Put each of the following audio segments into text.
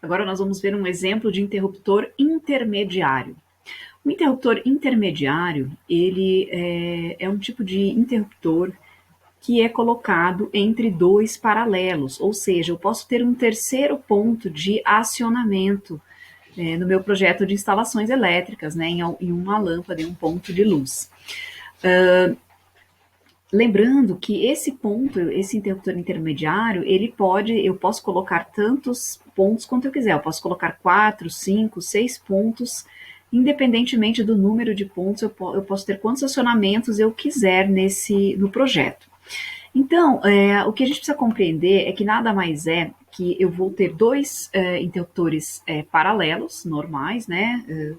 Agora nós vamos ver um exemplo de interruptor intermediário. O interruptor intermediário, ele é um tipo de interruptor que é colocado entre dois paralelos, ou seja, eu posso ter um terceiro ponto de acionamento no meu projeto de instalações elétricas, né, em uma lâmpada, em um ponto de luz. Lembrando que esse ponto, esse interruptor intermediário, eu posso colocar tantos pontos quanto eu quiser. Eu posso colocar 4, 5, 6 pontos, independentemente do número de pontos, eu posso ter quantos acionamentos eu quiser no projeto. Então, o que a gente precisa compreender é que nada mais é que eu vou ter dois interruptores paralelos, normais, né?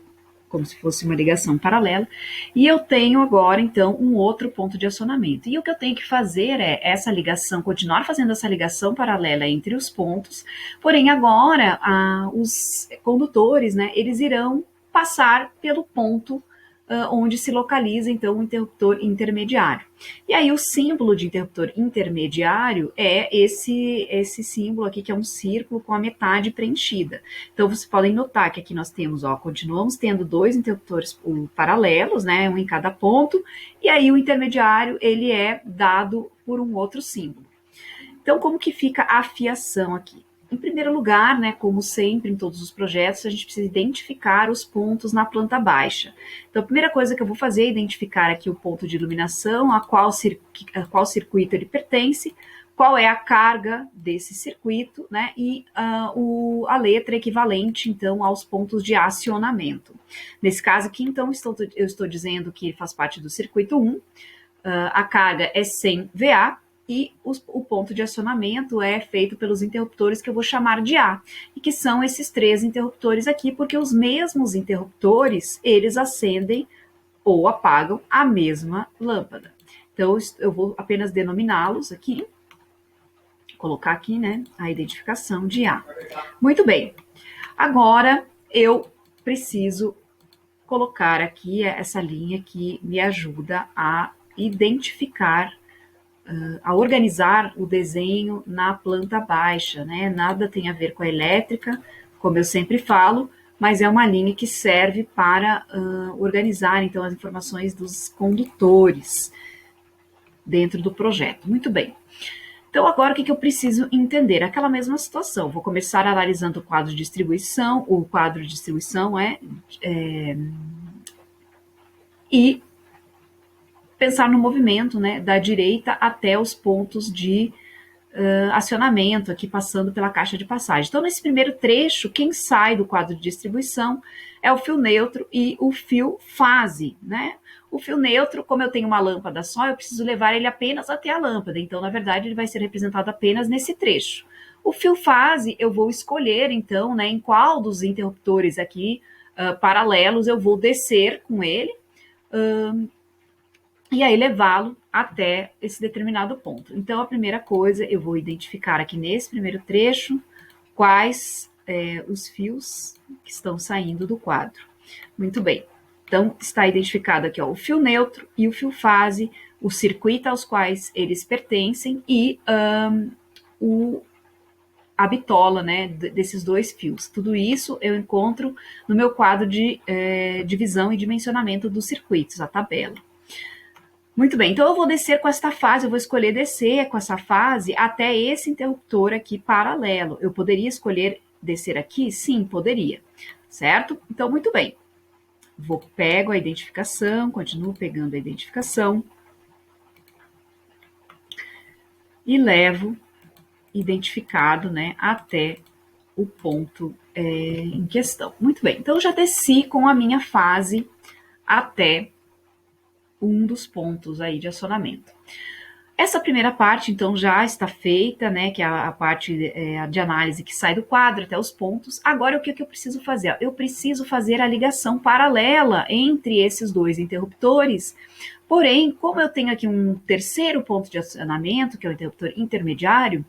Como se fosse uma ligação paralela, e eu tenho agora, então, um outro ponto de acionamento. E o que eu tenho que fazer é essa ligação, continuar fazendo essa ligação paralela entre os pontos, porém agora os condutores, né, eles irão passar pelo ponto onde se localiza, então, o interruptor intermediário. E aí o símbolo de interruptor intermediário é esse símbolo aqui, que é um círculo com a metade preenchida. Então, vocês podem notar que aqui nós temos, continuamos tendo dois interruptores paralelos, né, um em cada ponto, e aí o intermediário, ele é dado por um outro símbolo. Então, como que fica a fiação aqui? Em primeiro lugar, né, como sempre em todos os projetos, a gente precisa identificar os pontos na planta baixa. Então, a primeira coisa que eu vou fazer é identificar aqui o ponto de iluminação, a qual circuito ele pertence, qual é a carga desse circuito, né, e a letra equivalente, então, aos pontos de acionamento. Nesse caso aqui, então, eu estou dizendo que faz parte do circuito 1, a carga é 100 VA, e o ponto de acionamento é feito pelos interruptores que eu vou chamar de A, e que são esses três interruptores aqui, porque os mesmos interruptores, eles acendem ou apagam a mesma lâmpada. Então, eu vou apenas denominá-los aqui, colocar aqui, né, a identificação de A. Muito bem. Agora, eu preciso colocar aqui essa linha que me ajuda a identificar, a organizar o desenho na planta baixa, né? Nada tem a ver com a elétrica, como eu sempre falo, mas é uma linha que serve para organizar, então, as informações dos condutores dentro do projeto. Muito bem. Então, agora o que eu preciso entender? Aquela mesma situação. Vou começar analisando o quadro de distribuição. O quadro de distribuição e pensar no movimento, né, da direita até os pontos de acionamento, aqui passando pela caixa de passagem. Então, nesse primeiro trecho, quem sai do quadro de distribuição é o fio neutro e o fio fase, né? O fio neutro, como eu tenho uma lâmpada só, eu preciso levar ele apenas até a lâmpada, então, na verdade, ele vai ser representado apenas nesse trecho. O fio fase, eu vou escolher, então, né, em qual dos interruptores aqui paralelos eu vou descer com ele, e aí levá-lo até esse determinado ponto. Então, a primeira coisa, eu vou identificar aqui nesse primeiro trecho quais os fios que estão saindo do quadro. Muito bem. Então, está identificado aqui o fio neutro e o fio fase, o circuito aos quais eles pertencem e a bitola, né, desses dois fios. Tudo isso eu encontro no meu quadro de divisão e dimensionamento dos circuitos, a tabela. Muito bem, então eu vou descer com esta fase, eu vou escolher descer com essa fase até esse interruptor aqui paralelo. Eu poderia escolher descer aqui? Sim, poderia, certo? Então, muito bem. Pego a identificação, continuo pegando a identificação e levo identificado, né, até o ponto em questão. Muito bem, então eu já desci com a minha fase até um dos pontos aí de acionamento. Essa primeira parte, então, já está feita, né, que é a parte de análise que sai do quadro até os pontos. Agora, o que eu preciso fazer? Eu preciso fazer a ligação paralela entre esses dois interruptores, porém, como eu tenho aqui um terceiro ponto de acionamento, que é o interruptor intermediário,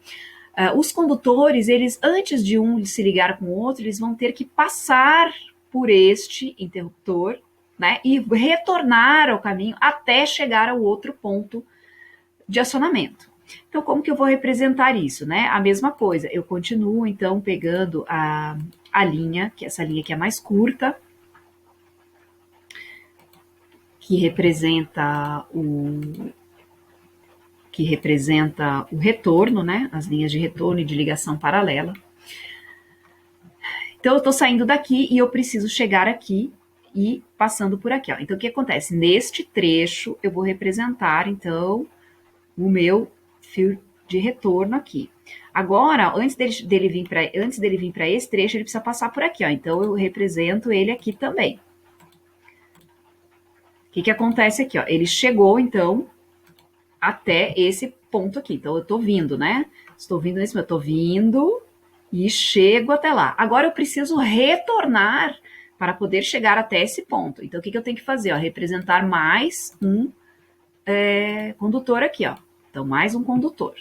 os condutores, eles, antes de um se ligar com o outro, eles vão ter que passar por este interruptor, né, e retornar ao caminho até chegar ao outro ponto de acionamento. Então, como que eu vou representar isso, né? A mesma coisa, eu continuo, então, pegando a linha, que essa linha que é mais curta, que representa o retorno, né? As linhas de retorno e de ligação paralela. Então, eu estou saindo daqui e eu preciso chegar aqui e passando por aqui. Ó. Então, o que acontece? Neste trecho, eu vou representar, então, o meu fio de retorno aqui. Agora, antes dele vir para esse trecho, ele precisa passar por aqui. Ó. Então, eu represento ele aqui também. O que acontece aqui? Ó? Ele chegou, então, até esse ponto aqui. Então, eu estou vindo, né? Estou vindo nesse momento. Estou vindo e chego até lá. Agora, eu preciso retornar para poder chegar até esse ponto. Então, o que eu tenho que fazer? Ó? Representar mais um condutor aqui, ó. Então, mais um condutor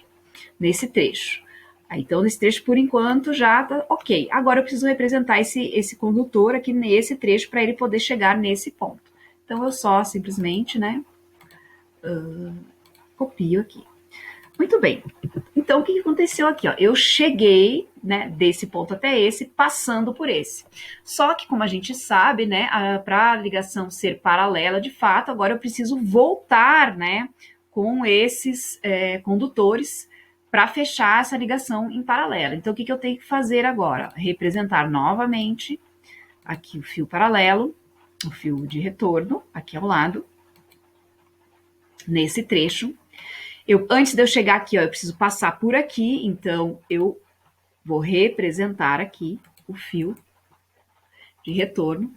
nesse trecho. Então, nesse trecho, por enquanto, já tá ok. Agora, eu preciso representar esse condutor aqui nesse trecho para ele poder chegar nesse ponto. Então, eu só simplesmente, né, copio aqui. Muito bem. Então, o que aconteceu aqui? Ó? Eu cheguei, né, desse ponto até esse, passando por esse. Só que, como a gente sabe, né, para a ligação ser paralela, de fato, agora eu preciso voltar, né, com esses condutores para fechar essa ligação em paralelo. Então, o que eu tenho que fazer agora? Representar novamente aqui o fio paralelo, o fio de retorno, aqui ao lado, nesse trecho. Antes de eu chegar aqui, ó, eu preciso passar por aqui, então eu vou representar aqui o fio de retorno.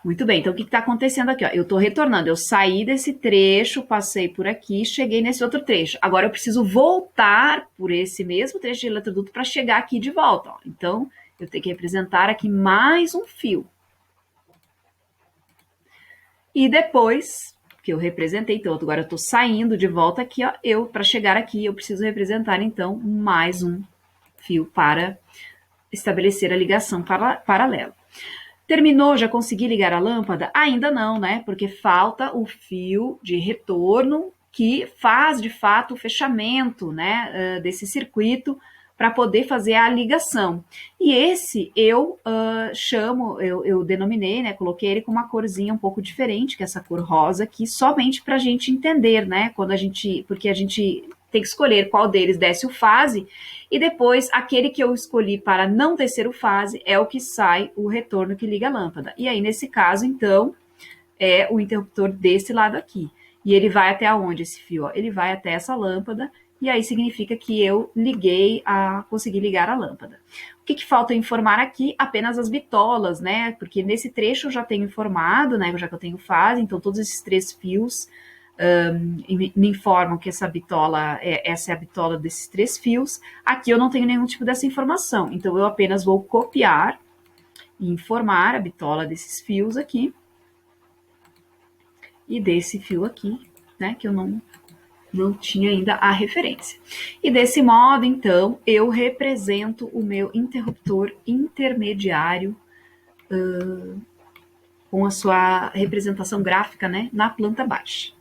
Muito bem, então o que está acontecendo aqui? Ó? Eu estou retornando, eu saí desse trecho, passei por aqui, cheguei nesse outro trecho. Agora eu preciso voltar por esse mesmo trecho de eletroduto para chegar aqui de volta. Ó. Então, eu tenho que representar aqui mais um fio. E depois que eu representei, então agora eu estou saindo de volta aqui, ó, para chegar aqui eu preciso representar então mais um fio para estabelecer a ligação paralela. Terminou? Já consegui ligar a lâmpada? Ainda não, né? Porque falta o fio de retorno que faz de fato o fechamento, né, desse circuito para poder fazer a ligação. E esse eu eu denominei, né, coloquei ele com uma corzinha um pouco diferente, que é essa cor rosa aqui, somente para a gente entender, né, porque a gente tem que escolher qual deles desce o fase, e depois aquele que eu escolhi para não descer o fase é o que sai o retorno que liga a lâmpada. E aí, nesse caso, então, é o interruptor desse lado aqui. E ele vai até onde esse fio? Ó? Ele vai até essa lâmpada, e aí significa que eu consegui ligar a lâmpada. O que falta informar aqui? Apenas as bitolas, né? Porque nesse trecho eu já tenho informado, né? Já que eu tenho fase, então todos esses 3 fios me informam que essa é a bitola desses 3 fios. Aqui eu não tenho nenhum tipo dessa informação, então eu apenas vou copiar e informar a bitola desses fios aqui e desse fio aqui, né? Que eu não tinha ainda a referência. E desse modo, então, eu represento o meu interruptor intermediário com a sua representação gráfica, né, na planta baixa.